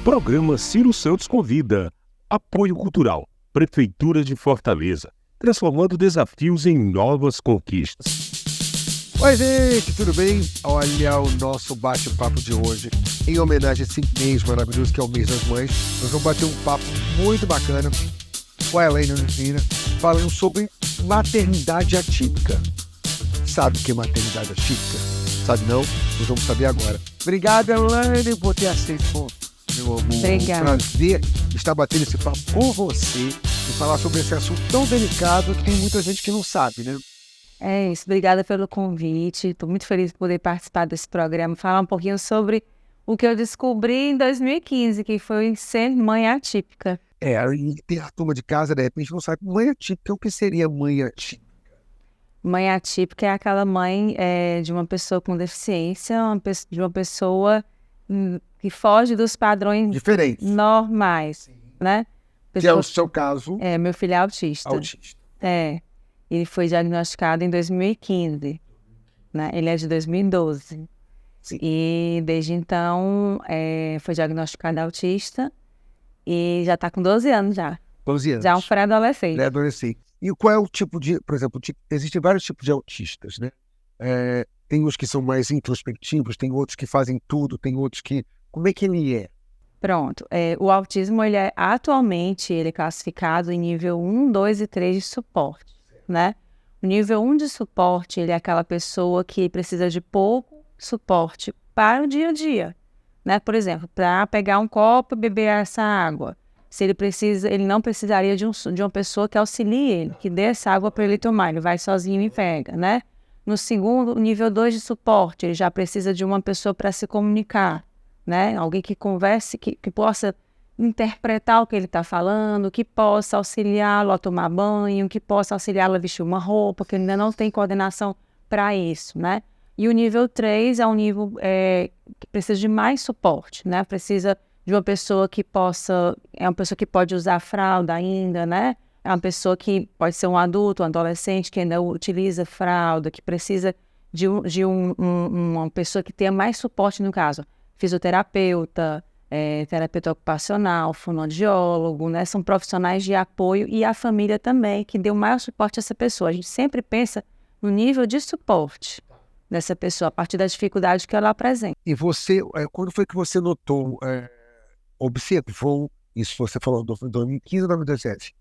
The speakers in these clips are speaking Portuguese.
Programa Ciro Santos Convida. Apoio Cultural. Prefeitura de Fortaleza. Transformando desafios em novas conquistas. Oi, gente, tudo bem? Olha o nosso bate-papo de hoje. Em homenagem a esse mês maravilhoso que é o mês das mães, nós vamos bater um papo muito bacana com a Elaine Oliveira, falando sobre maternidade atípica. Sabe o que é maternidade atípica? Sabe não? Nós vamos saber agora. Obrigado, Elaine, por ter aceito, meu amor. Obrigada. Um prazer estar batendo esse papo com você e falar sobre esse assunto tão delicado que tem muita gente que não sabe, né? É isso, obrigada pelo convite. Estou muito feliz de poder participar desse programa, falar um pouquinho sobre o que eu descobri em 2015, que foi ser mãe atípica. E tem a turma de casa, de repente, não sabe mãe atípica. O que seria mãe atípica? Mãe atípica é aquela mãe de uma pessoa com deficiência, de uma pessoa que foge dos padrões Diferente. normais, né? Que é o seu caso. Meu filho é autista. Ele foi diagnosticado em 2015, né? Ele é de 2012. Sim. E desde então foi diagnosticado autista e já está com 12 anos já. 12 anos. Já é um pré-adolescente. Pré-adolescente. E qual é o tipo de... Por exemplo, existem vários tipos de autistas, né? Tem uns que são mais introspectivos, tem outros que fazem tudo, tem outros que... Como é que ele é? Pronto. O autismo, atualmente, ele é classificado em nível 1, 2 e 3 de suporte, né? O nível 1 de suporte, ele é aquela pessoa que precisa de pouco suporte para o dia a dia, né? Por exemplo, para pegar um copo e beber essa água. Se ele precisa, ele não precisaria de uma pessoa que auxilie ele, que dê essa água para ele tomar. Ele vai sozinho e pega, né? No segundo, nível 2 de suporte, ele já precisa de uma pessoa para se comunicar, né? Alguém que converse, que possa interpretar o que ele está falando, que possa auxiliá-lo a tomar banho, que possa auxiliá-lo a vestir uma roupa, que ele ainda não tem coordenação para isso, né? E o nível 3 é um nível que precisa de mais suporte, né? Precisa de uma pessoa que possa... É uma pessoa que pode usar fralda ainda, né? É uma pessoa que pode ser um adulto, um adolescente que ainda utiliza fralda, que precisa de uma pessoa que tenha mais suporte no caso. Fisioterapeuta, terapeuta ocupacional, fonoaudiólogo, né? São profissionais de apoio e a família também, que dê o maior suporte a essa pessoa. A gente sempre pensa no nível de suporte dessa pessoa, a partir da dificuldade que ela apresenta. E você, quando foi que você notou, observou, isso você falou em 2015 ou 2017?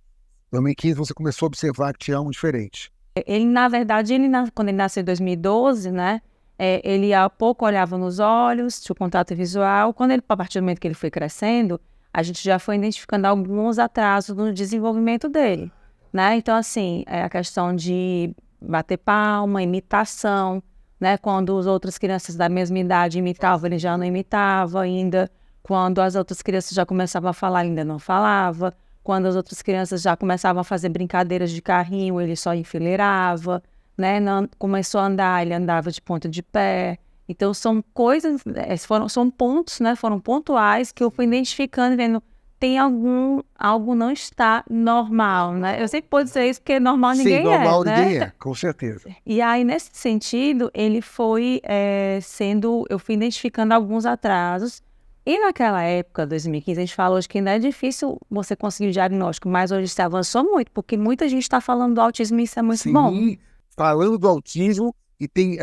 Em 2015 você começou a observar que tinha algo diferente. Ele, na verdade, quando ele nasceu em 2012, né? Ele há pouco olhava nos olhos, tinha o contato visual. A partir do momento que ele foi crescendo, a gente já foi identificando alguns atrasos no desenvolvimento dele, né? Então, assim, a questão de bater palma, imitação, né? Quando as outras crianças da mesma idade imitavam, ele já não imitava ainda. Quando as outras crianças já começavam a falar, ainda não falava. Quando as outras crianças já começavam a fazer brincadeiras de carrinho, ele só enfileirava, né? Não, começou a andar, ele andava de ponta de pé. Então, são coisas, são pontos, né? Foram pontuais que eu fui identificando, vendo, tem algo não está normal, né? Eu sempre posso dizer isso, porque normal ninguém é, normal né? ninguém é, com certeza. E aí, nesse sentido, ele foi eu fui identificando alguns atrasos. E naquela época, 2015, a gente fala hoje que ainda é difícil você conseguir o diagnóstico, mas hoje se avançou muito, porque muita gente está falando do autismo e isso é muito bom. Sim, falando do autismo, e tem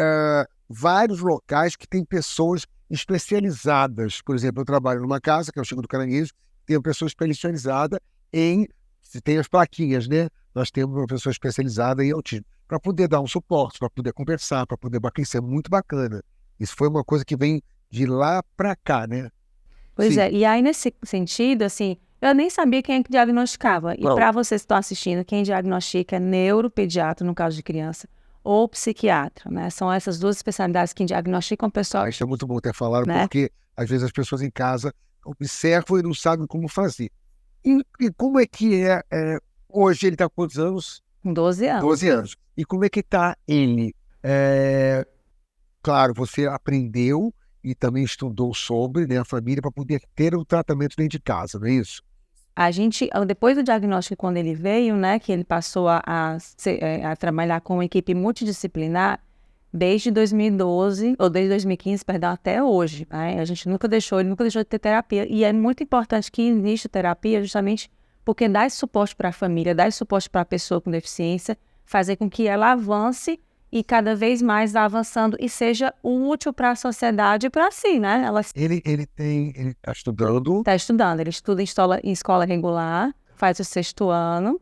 vários locais que tem pessoas especializadas. Por exemplo, eu trabalho numa casa, que é o Chico do Caranguejo, tem uma pessoa especializada se tem as plaquinhas, né? Nós temos uma pessoa especializada em autismo, para poder dar um suporte, para poder conversar, para poder bater. Isso é muito bacana. Isso foi uma coisa que vem de lá para cá, né? Pois Sim. e aí nesse sentido, assim, eu nem sabia quem é que diagnosticava. E para vocês que estão assistindo, quem diagnostica é neuropediatra, no caso de criança, ou psiquiatra, né? São essas duas especialidades que diagnosticam o pessoal. Isso é muito bom ter falado, né? Porque às vezes as pessoas em casa observam e não sabem como fazer. E como é que hoje ele está com quantos anos? Com 12 anos. 12 anos. E como é que está ele? Claro, você aprendeu e também estudou sobre, né, a família para poder ter o tratamento dentro de casa, não é isso? A gente, depois do diagnóstico, quando ele veio, né, que ele passou a trabalhar com uma equipe multidisciplinar, desde 2012, ou desde 2015, perdão, até hoje, né? A gente ele nunca deixou de ter terapia. E é muito importante que exista terapia justamente porque dá esse suporte para a família, dá esse suporte para a pessoa com deficiência, fazer com que ela avance e cada vez mais vá avançando e seja útil para a sociedade e para si, né? Ela Ele está estudando. está estudando, ele estuda em escola regular, faz o 6º ano,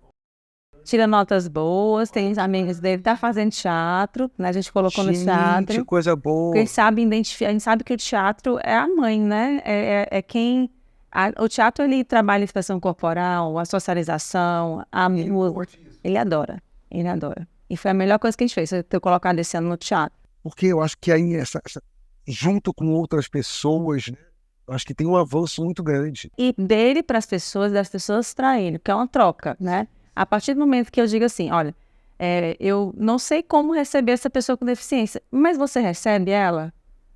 tira notas boas, tem os amigos dele, está fazendo teatro, né? A gente colocou no teatro. Gente, coisa boa. Porque a gente sabe que o teatro é a mãe, né? É quem... o teatro, ele trabalha a expressão corporal, a socialização, a música. Ele adora. E foi a melhor coisa que a gente fez, ter colocado esse ano no teatro. Porque eu acho que aí, junto com outras pessoas, né, eu acho que tem um avanço muito grande. E dele para as pessoas, das pessoas para ele, porque é uma troca, né? A partir do momento que eu digo assim, olha, eu não sei como receber essa pessoa com deficiência, mas você recebe ela,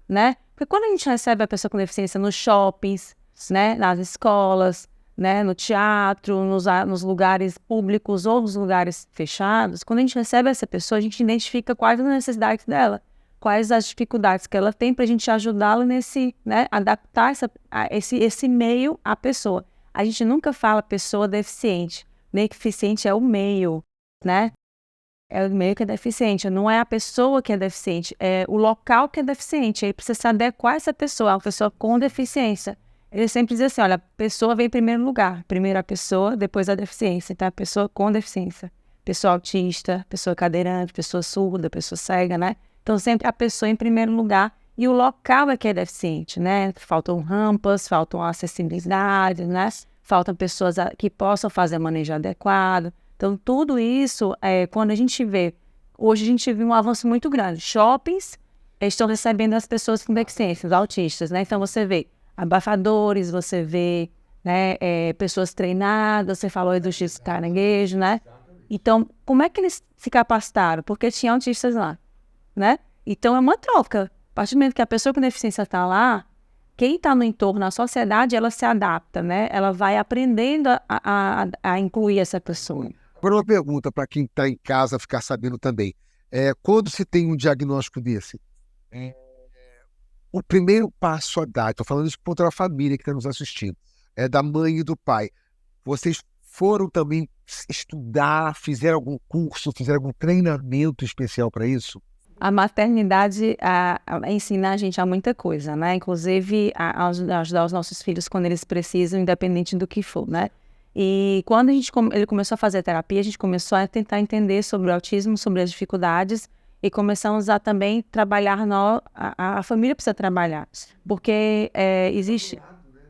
né? Porque quando a gente recebe a pessoa com deficiência nos shoppings, né, nas escolas, né, no teatro, nos lugares públicos ou nos lugares fechados, quando a gente recebe essa pessoa, a gente identifica quais as necessidades dela, quais as dificuldades que ela tem para a gente ajudá-la nesse, né, adaptar esse meio à pessoa. A gente nunca fala pessoa deficiente, deficiente é o meio, né? É o meio que é deficiente, não é a pessoa que é deficiente, é o local que é deficiente. Aí precisa se adequar a essa pessoa, a pessoa com deficiência. Ele sempre diz assim, olha, a pessoa vem em primeiro lugar. Primeiro a pessoa, depois a deficiência. Então, a pessoa com deficiência. Pessoa autista, pessoa cadeirante, pessoa surda, pessoa cega, né? Então, sempre a pessoa em primeiro lugar. E o local é que é deficiente, né? Faltam rampas, faltam acessibilidade, né? Faltam pessoas que possam fazer manejo adequado. Então, tudo isso, quando a gente vê... Hoje a gente viu um avanço muito grande. Shoppings estão recebendo as pessoas com deficiência, os autistas, né? Então, você vê abafadores, você vê, né, pessoas treinadas, você falou aí do X caranguejo, né? Então, como é que eles se capacitaram? Porque tinha autistas lá, né? Então, é uma troca. A partir do momento que a pessoa com deficiência está lá, quem está no entorno, a sociedade, ela se adapta, né? Ela vai aprendendo a incluir essa pessoa. Agora, uma pergunta para quem está em casa ficar sabendo também. Quando se tem um diagnóstico desse, o primeiro passo a dar, estou falando isso contra a família que está nos assistindo, é da mãe e do pai. Vocês foram também estudar, fizeram algum curso, fizeram algum treinamento especial para isso? A maternidade ensina a gente a muita coisa, né? Inclusive a ajudar os nossos filhos quando eles precisam, independente do que for, né? E quando ele começou a fazer terapia, a gente começou a tentar entender sobre o autismo, sobre as dificuldades, e começamos a também trabalhar, a família precisa trabalhar, porque existe...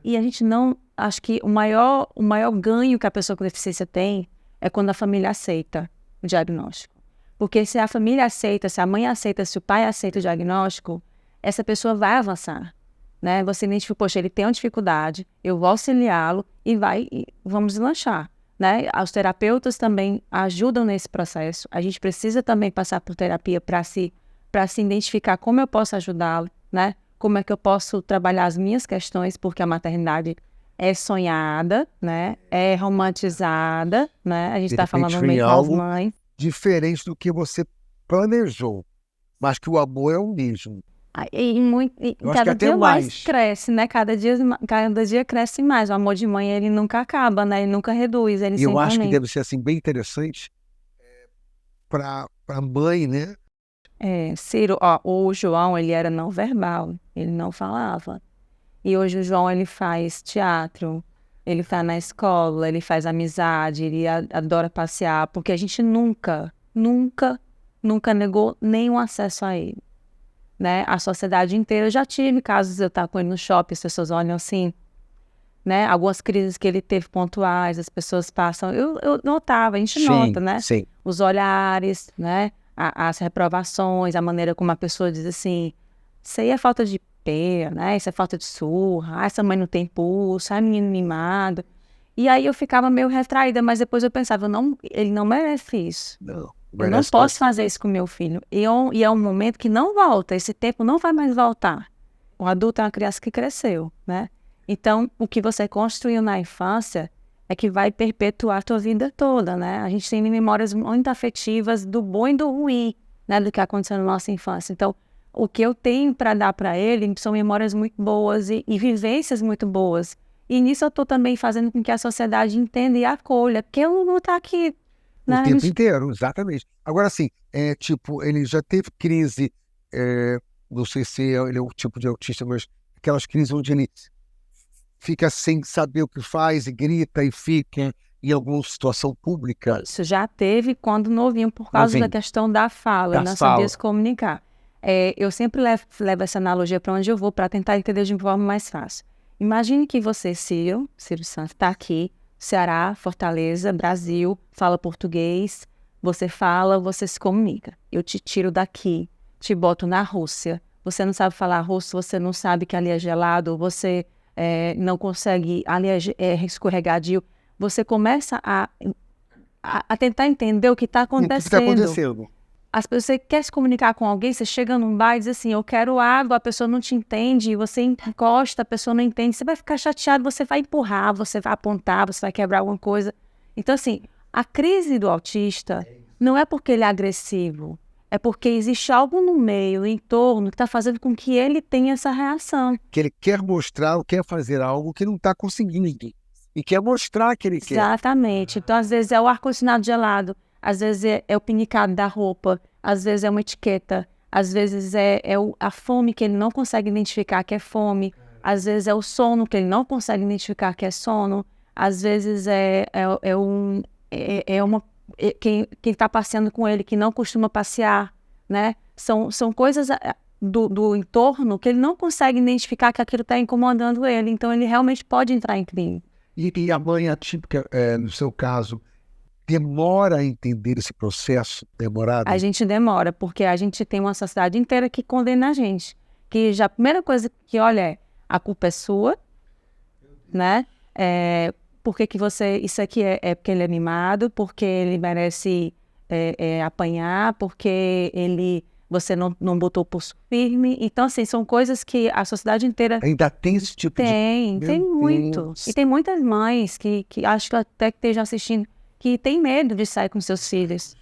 E a gente não... Acho que o maior ganho que a pessoa com deficiência tem é quando a família aceita o diagnóstico. Porque se a família aceita, se a mãe aceita, se o pai aceita o diagnóstico, essa pessoa vai avançar, né? Você identifica, poxa, ele tem uma dificuldade, eu vou auxiliá-lo e vamos deslanchar, né? Os terapeutas também ajudam nesse processo. A gente precisa também passar por terapia para se identificar como eu posso ajudá-lo, né? Como é que eu posso trabalhar as minhas questões, porque a maternidade é sonhada, né? É romantizada, né? A gente está falando meio com as mães. Diferente do que você planejou, mas que o amor é o mesmo. E cada dia mais cresce, né? Cada dia cresce mais. O amor de mãe, ele nunca acaba, né? Ele nunca reduz, ele e sempre eu acho aumenta. Que deve ser assim bem interessante para a mãe, né? Ciro, o João, ele era não verbal, ele não falava. E hoje o João, ele faz teatro, ele tá na escola, ele faz amizade, ele adora passear, porque a gente nunca negou nenhum acesso a ele, né? A sociedade inteira, eu já tive casos de eu estar com ele no shopping, as pessoas olham assim, né? Algumas crises que ele teve pontuais, as pessoas passam, eu notava, a gente nota, né? Sim. Os olhares, né? As reprovações, a maneira como a pessoa diz assim, isso aí é falta de pé, né? Isso é falta de surra, essa mãe não tem pulso, menino mimado. E aí eu ficava meio retraída, mas depois eu pensava, ele não merece isso. Não. Eu não posso fazer isso com meu filho. E é um momento que não volta, esse tempo não vai mais voltar. O adulto é uma criança que cresceu, né? Então, o que você construiu na infância é que vai perpetuar a tua vida toda, né? A gente tem memórias muito afetivas do bom e do ruim, né, do que aconteceu na nossa infância. Então, o que eu tenho para dar para ele são memórias muito boas e vivências muito boas. E nisso eu estou também fazendo com que a sociedade entenda e acolha, porque eu não estou aqui... O tempo inteiro, exatamente. Agora, assim, ele já teve crise, não sei se ele é um tipo de autista, mas aquelas crises onde ele fica sem saber o que faz e grita e fica em alguma situação pública. Isso já teve quando novinho, por causa da questão da fala, não sabia se comunicar. Eu sempre levo essa analogia para onde eu vou, para tentar entender de uma forma mais fácil. Imagine que você, Ciro Santos, está aqui, Ceará, Fortaleza, Brasil, fala português, você fala, você se comunica. Eu te tiro daqui, te boto na Rússia, você não sabe falar russo, você não sabe que ali é gelado, você não consegue, ali é escorregadio. Você começa a tentar entender o que está acontecendo. Você quer se comunicar com alguém, você chega num bar e diz assim, eu quero água, a pessoa não te entende, você encosta, a pessoa não entende, você vai ficar chateado, você vai empurrar, você vai apontar, você vai quebrar alguma coisa. Então, assim, a crise do autista não é porque ele é agressivo, é porque existe algo no meio, no entorno, que está fazendo com que ele tenha essa reação. Que ele quer mostrar ou quer fazer algo que não está conseguindo e quer mostrar que ele quer. Exatamente. Então, às vezes, é o ar-condicionado gelado, às vezes é o pinicado da roupa, às vezes é uma etiqueta, às vezes é a fome que ele não consegue identificar que é fome, às vezes é o sono que ele não consegue identificar que é sono, às vezes quem está passeando com ele que não costuma passear, né? São coisas do entorno que ele não consegue identificar que aquilo está incomodando ele, então ele realmente pode entrar em crime. E a mãe atípica, no seu caso, demora a entender esse processo demorado? A gente demora, porque a gente tem uma sociedade inteira que condena a gente. Que já a primeira coisa que olha a culpa é sua, né? Por que você... Isso aqui é porque ele é mimado, porque ele merece apanhar, porque você não botou o pulso firme. Então, assim, são coisas que a sociedade inteira... Ainda tem esse tipo Tem muito. Deus. E tem muitas mães que acho que até que estejam assistindo, que tem medo de sair com seus filhos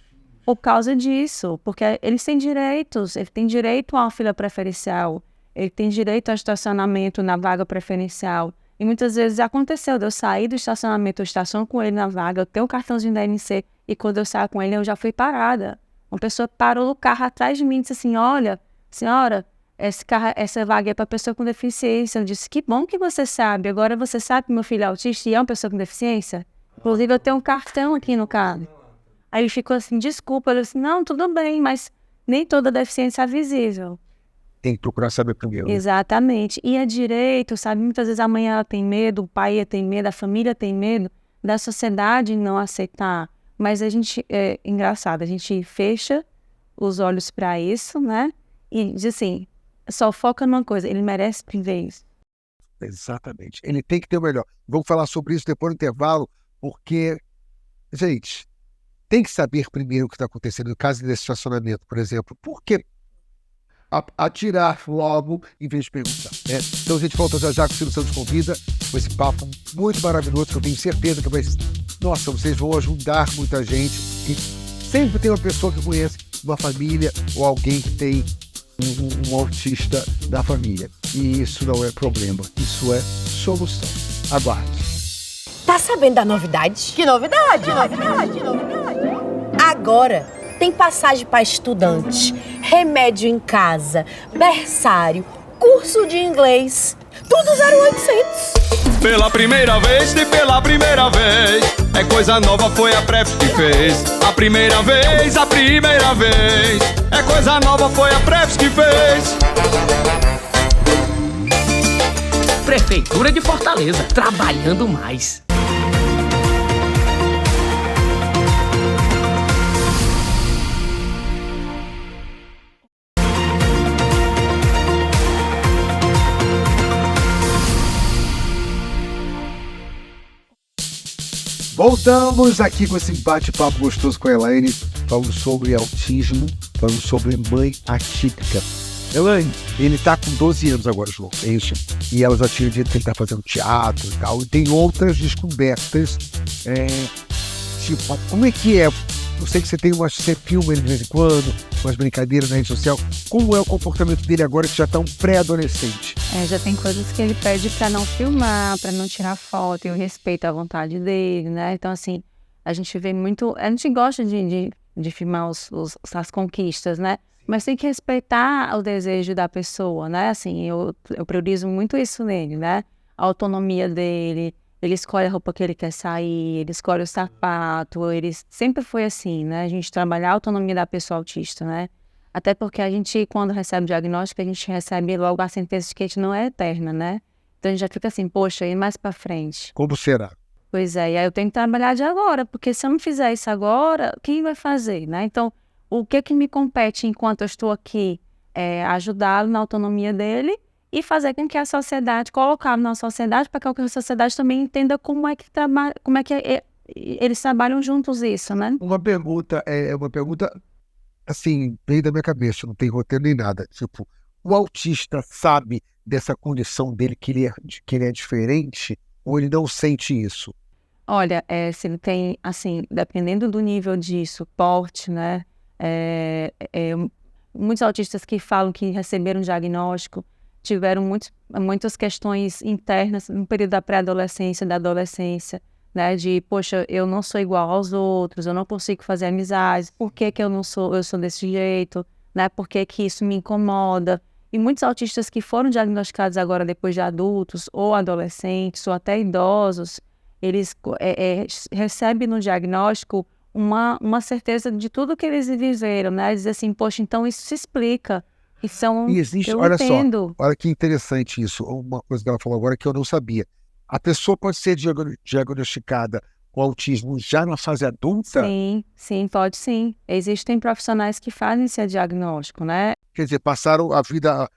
por causa disso, porque eles têm direitos, ele tem direito a uma fila preferencial, ele tem direito ao estacionamento na vaga preferencial, e muitas vezes aconteceu de eu sair do estacionamento, eu estaciono com ele na vaga, eu tenho um cartãozinho da NC, e quando eu saio com ele, eu já fui parada. Uma pessoa parou o carro atrás de mim e disse assim, olha, senhora, essa vaga é para pessoa com deficiência. Eu disse, que bom que você sabe, agora você sabe que meu filho é autista e é uma pessoa com deficiência? Inclusive, eu tenho um cartão aqui no carro. Aí ele ficou assim, desculpa. Eu disse, não, tudo bem, mas nem toda deficiência é visível. Tem que procurar saber primeiro. Exatamente. E é direito, sabe? Muitas vezes a mãe ela tem medo, o pai tem medo, a família tem medo da sociedade não aceitar. Mas a gente, engraçado, a gente fecha os olhos para isso, né? E diz assim, só foca numa coisa, ele merece viver isso. Exatamente. Ele tem que ter o melhor. Vamos falar sobre isso depois do intervalo, porque, gente, tem que saber primeiro o que está acontecendo. No caso desse estacionamento, por exemplo, por que atirar logo em vez de perguntar, né? Então a gente volta já com o Ciro Santos Convida, com esse papo muito maravilhoso, que eu tenho certeza que vai... Nossa, vocês vão ajudar muita gente. E sempre tem uma pessoa que conhece uma família ou alguém que tem um autista da família. E isso não é problema, isso é solução. Aguarde. Tá sabendo da novidade? Que novidade? Agora tem passagem para estudante, remédio em casa, berçário, curso de inglês, tudo 0800. Pela primeira vez, é coisa nova, foi a Pref que fez. A primeira vez, é coisa nova, foi a Pref que fez. Prefeitura de Fortaleza, trabalhando mais. Voltamos aqui com esse bate-papo gostoso com a Elaine, falando sobre autismo, falando sobre mãe atípica. Elaine, ele tá com 12 anos agora, João, é isso? E ela já tinha dito que ele tá fazendo teatro e tal, e tem outras descobertas, tipo, como é que é? Eu sei que você filma ele de vez em quando, umas brincadeiras na rede social. Como é o comportamento dele agora que já está um pré-adolescente? Já tem coisas que ele pede para não filmar, para não tirar foto, e eu respeito a vontade dele, né? Então, assim, a gente vê muito... A gente gosta de filmar as conquistas, né? Mas tem que respeitar o desejo da pessoa, né? Assim, eu priorizo muito isso nele, né? A autonomia dele, ele escolhe a roupa que ele quer sair, ele escolhe o sapato, ele sempre foi assim, né? A gente trabalhar a autonomia da pessoa autista, né? Até porque a gente, quando recebe o diagnóstico, a gente recebe logo a sentença de que a gente não é eterna, né? Então a gente já fica assim, poxa, e mais pra frente? Como será? Pois é, e aí eu tenho que trabalhar de agora, porque se eu não fizer isso agora, quem vai fazer, né? Então, o que me compete enquanto eu estou aqui é ajudá-lo na autonomia dele e fazer com que a sociedade, colocá-lo na sociedade, para que a sociedade também entenda como é que trabalha, eles trabalham juntos isso, né? Uma pergunta, assim, veio da minha cabeça, não tem roteiro nem nada. Tipo, o autista sabe dessa condição dele que ele é diferente ou ele não sente isso? Olha, se ele tem, assim, dependendo do nível de suporte, né? Muitos autistas que falam que receberam diagnóstico tiveram muitas questões internas no período da pré-adolescência, da adolescência, né? De, poxa, eu não sou igual aos outros, eu não consigo fazer amizades, por que que eu sou desse jeito, né? Por que que isso me incomoda? E muitos autistas que foram diagnosticados agora depois de adultos, ou adolescentes, ou até idosos, eles recebem no diagnóstico uma certeza de tudo que eles viveram, né? Dizer assim, poxa, então isso se explica. E existe, eu olha entendo. só, olha que interessante isso, uma coisa que ela falou agora que eu não sabia. A pessoa pode ser diagnosticada com autismo já na fase adulta? Sim, pode sim. Existem profissionais que fazem esse diagnóstico, né? Quer dizer, passaram a vida, a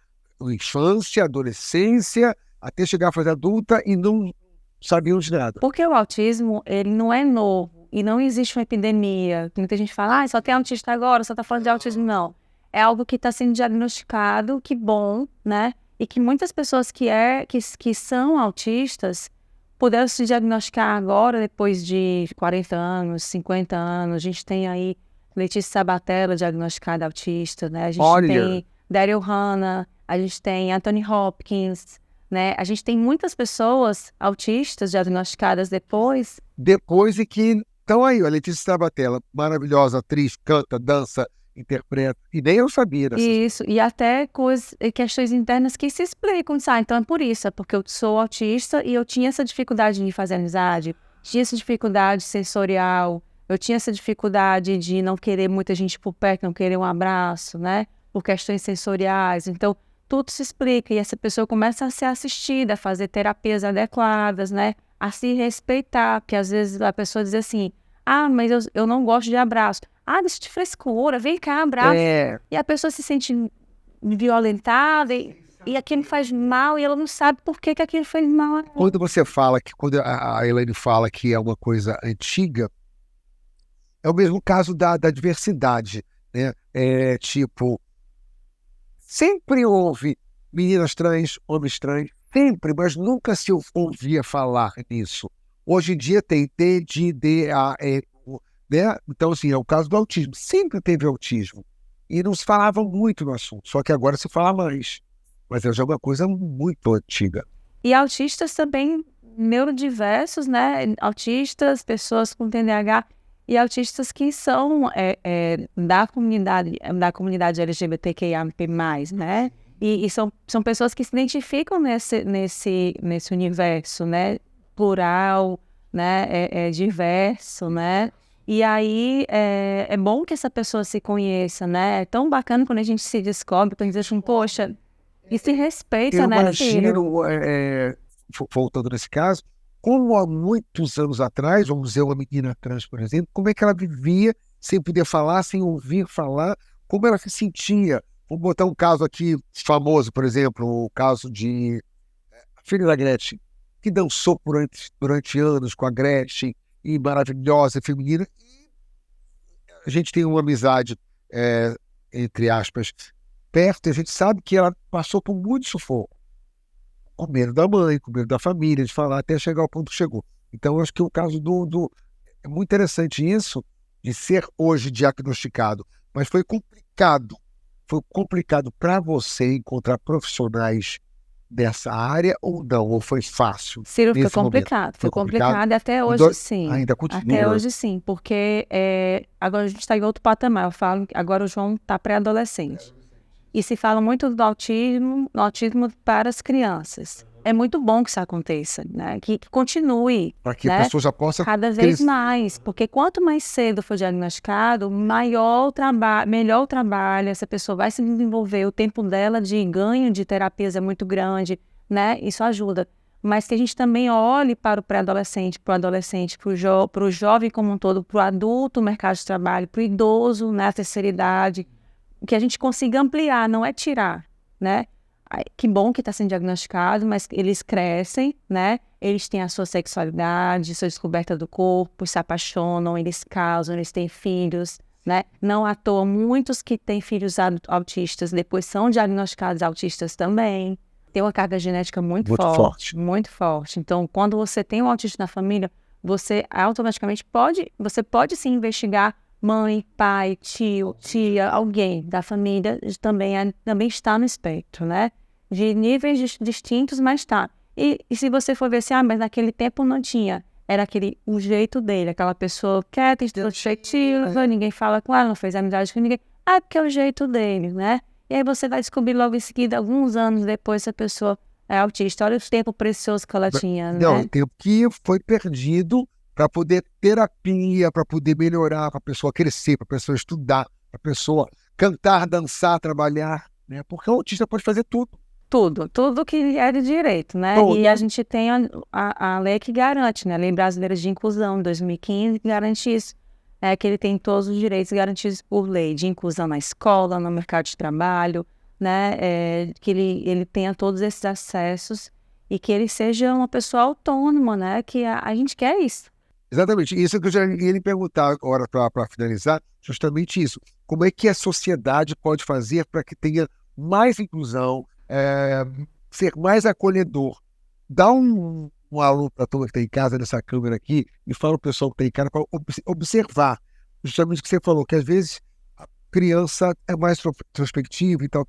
infância, a adolescência, até chegar à fase adulta e não sabiam de nada. Porque o autismo, ele não é novo e não existe uma epidemia. Muita gente fala, só tem autista agora, só tá falando de autismo. Não. É algo que está sendo diagnosticado, que bom, né? E que muitas pessoas que são autistas puderam se diagnosticar agora, depois de 40 anos, 50 anos. A gente tem aí Letícia Sabatella diagnosticada autista, né? A gente tem Daryl Hannah, a gente tem Anthony Hopkins, né? A gente tem muitas pessoas autistas diagnosticadas depois. Depois e que estão aí, a Letícia Sabatella, maravilhosa atriz, canta, dança, interpreta, e nem eu sabia dessas coisas. Isso, e até questões internas que se explicam, sabe? Então é por isso, é porque eu sou autista e eu tinha essa dificuldade de fazer amizade, tinha essa dificuldade sensorial, eu tinha essa dificuldade de não querer muita gente por perto, não querer um abraço, né? Por questões sensoriais. Então, tudo se explica e essa pessoa começa a ser assistida, a fazer terapias adequadas, né? A se respeitar, porque às vezes a pessoa diz assim, mas eu não gosto de abraço. Deixa de frescura, vem cá, abraço. E a pessoa se sente violentada e aquilo faz mal e ela não sabe por que aquilo fez mal. Quando você fala, quando a Elaine fala que é uma coisa antiga, é o mesmo caso da diversidade, né? Tipo, sempre houve meninas trans, homens trans, sempre, mas nunca se ouvia falar nisso. Hoje em dia tem T, D, D, A, E, né? Então, assim, é o caso do autismo. Sempre teve autismo. E não se falava muito no assunto, só que agora se fala mais. Mas já é uma coisa muito antiga. E autistas também neurodiversos, né? Autistas, pessoas com TDAH e autistas que são da comunidade LGBTQIA+, né? E são pessoas que se identificam nesse universo, né? Plural, né? Diverso, né? E aí, é bom que essa pessoa se conheça, né? É tão bacana quando a gente se descobre, quando a gente diz assim, poxa, e se respeita, né, imagino, voltando nesse caso, como há muitos anos atrás, vamos dizer, uma menina trans, por exemplo, como é que ela vivia sem poder falar, sem ouvir falar, como ela se sentia? Vou botar um caso aqui famoso, por exemplo, o caso de a filha da Gretchen, que dançou durante anos com a Gretchen, e maravilhosa, feminina. A gente tem uma amizade, entre aspas, perto, e a gente sabe que ela passou por muito sufoco. Com medo da mãe, com medo da família, de falar, até chegar ao ponto que chegou. Então, eu acho que o caso é muito interessante isso, de ser hoje diagnosticado mas foi complicado. Foi complicado para você encontrar profissionais dessa área ou não? Ou foi fácil? Ciro, foi Nesse momento? complicado. Foi complicado e até hoje Então, sim. ainda continua. Até hoje sim, porque agora a gente está em outro patamar. Eu falo que agora o João está pré-adolescente. E se fala muito do autismo para as crianças. É muito bom que isso aconteça, né? Que continue, Para que né? a pessoa já possa Cada vez crescer. mais, porque quanto mais cedo for diagnosticado, melhor o trabalho, essa pessoa vai se desenvolver, o tempo dela de ganho de terapias é muito grande, né? Isso ajuda. Mas que a gente também olhe para o pré-adolescente, para o adolescente, para o jovem como um todo, para o adulto, o mercado de trabalho, para o idoso, né? A terceira idade, que a gente consiga ampliar, não é tirar, né? Que bom que está sendo diagnosticado, mas eles crescem, né? Eles têm a sua sexualidade, sua descoberta do corpo, se apaixonam, eles casam, eles têm filhos, né? Não à toa, muitos que têm filhos autistas depois são diagnosticados autistas também. Tem uma carga genética muito forte, muito forte. Então, quando você tem um autista na família, você automaticamente pode sim investigar mãe, pai, tio, tia, alguém da família também está no espectro, né? De níveis distintos, mas está. E se você for ver assim, mas naquele tempo não tinha. Era o jeito dele, aquela pessoa quieta, introspectiva, ninguém fala com ela, não fez amizade com ninguém. Porque é o jeito dele, né? E aí você vai descobrir logo em seguida, alguns anos depois, se a pessoa é autista. Olha o tempo precioso que ela tinha, Não, né? tempo que foi perdido para poder terapia, para poder melhorar, para a pessoa crescer, para a pessoa estudar, para a pessoa cantar, dançar, trabalhar, né? Porque o autista pode fazer tudo. Tudo que é de direito, né? Tudo. E a gente tem a lei que garante, né? A Lei Brasileira de Inclusão, de 2015, que garante isso. Que ele tem todos os direitos garantidos por lei, de inclusão na escola, no mercado de trabalho, né? Que ele tenha todos esses acessos e que ele seja uma pessoa autônoma, né? Que a gente quer isso. Exatamente. Isso que eu já ia lhe perguntar agora para finalizar, justamente isso. Como é que a sociedade pode fazer para que tenha mais inclusão, ser mais acolhedor? Dá um alô para a turma que está em casa, nessa câmera aqui, e fala o pessoal que está em casa para observar. Justamente o que você falou, que às vezes a criança é mais introspectiva e tal.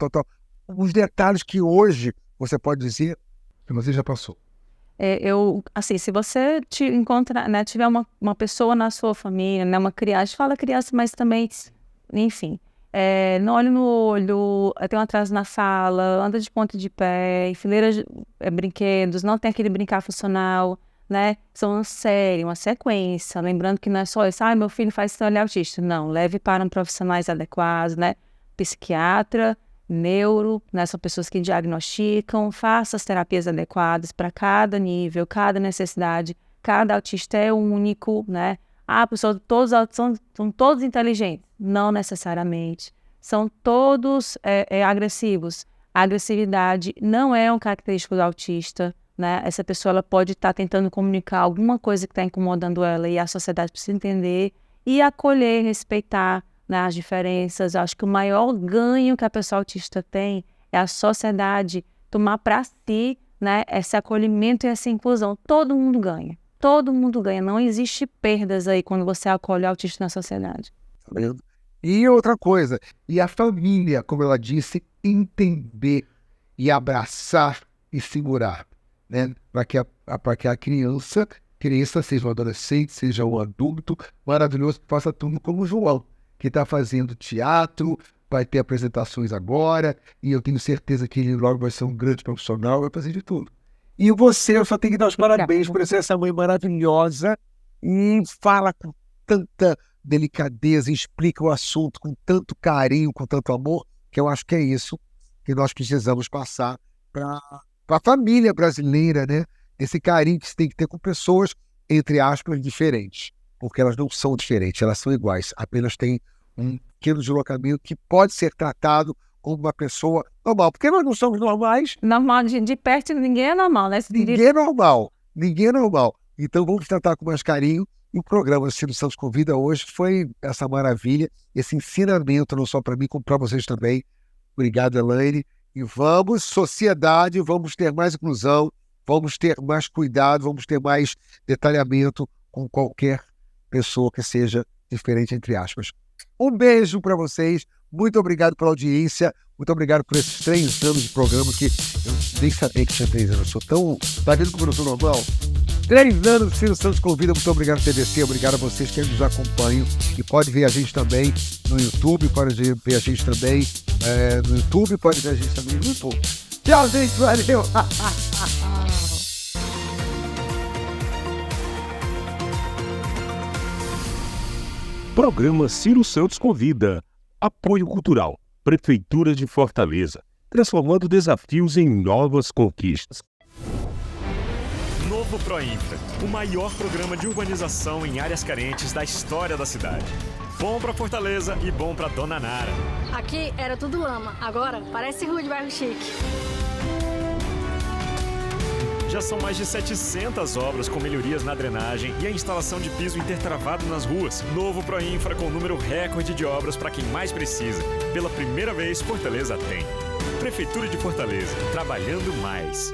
Os detalhes que hoje você pode dizer que você já passou. Se você encontrar, né, tiver uma pessoa na sua família, né, uma criança, fala criança, mas também, enfim, no olho no olho, tem um atraso na fala, anda de ponta de pé, enfileira de brinquedos, não tem aquele brincar funcional, né, são uma série, uma sequência, lembrando que não é só isso, meu filho faz isso, ele é autista, não, leve para profissionais adequados, né, psiquiatra, neuro, né, são pessoas que diagnosticam, faça as terapias adequadas para cada nível, cada necessidade, cada autista é único, né? São todos inteligentes? Não necessariamente. São todos agressivos. A agressividade não é um característico do autista, né? Essa pessoa ela pode estar tentando comunicar alguma coisa que está incomodando ela e a sociedade precisa entender e acolher, respeitar, né, as diferenças. Eu acho que o maior ganho que a pessoa autista tem é a sociedade tomar para si, né, esse acolhimento e essa inclusão. Todo mundo ganha. Todo mundo ganha. Não existe perdas aí quando você acolhe o autista na sociedade. Tá vendo? E outra coisa, e a família, como ela disse, entender e abraçar e segurar, né? Para que a criança cresça, seja um adolescente, seja um adulto maravilhoso, que faça tudo como o João, que está fazendo teatro, vai ter apresentações agora, e eu tenho certeza que ele logo vai ser um grande profissional, vai fazer de tudo. E você, eu só tenho que dar os parabéns por ser essa mãe maravilhosa e fala com tanta delicadeza, explica o assunto com tanto carinho, com tanto amor, que eu acho que é isso que nós precisamos passar para a família brasileira, né? Esse carinho que se tem que ter com pessoas, entre aspas, diferentes. Porque elas não são diferentes, elas são iguais, apenas tem um pequeno deslocamento que pode ser tratado como uma pessoa normal. Porque nós não somos normais. Normal, de perto ninguém é normal, né? Ninguém é normal, ninguém é normal. Então vamos tratar com mais carinho. E o programa Silvio Santos Convida hoje foi essa maravilha, esse ensinamento não só para mim, como para vocês também. Obrigado, Elaine. E vamos, sociedade, vamos ter mais inclusão, vamos ter mais cuidado, vamos ter mais detalhamento com qualquer pessoa que seja diferente, entre aspas. Um beijo para vocês. Muito obrigado pela audiência. Muito obrigado por esses 3 anos de programa que eu nem sabia que tinha 3 anos. Eu sou tão... Tá vendo como eu sou normal? 3 anos de Silvio Santos Convida. Muito obrigado, TDC. Obrigado a vocês que nos acompanham. E pode ver a gente também no YouTube. Pode ver a gente também no YouTube. Pode ver a gente também no YouTube. Tchau, gente. Valeu. Programa Silvio Santos Convida. Apoio Cultural. Prefeitura de Fortaleza. Transformando desafios em novas conquistas. Novo Proinfra, o maior programa de urbanização em áreas carentes da história da cidade. Bom pra Fortaleza e bom pra Dona Nara. Aqui era tudo lama, agora parece rua de bairro chique. Já são mais de 700 obras com melhorias na drenagem e a instalação de piso intertravado nas ruas. Novo Proinfra com número recorde de obras para quem mais precisa. Pela primeira vez, Fortaleza tem. Prefeitura de Fortaleza, trabalhando mais.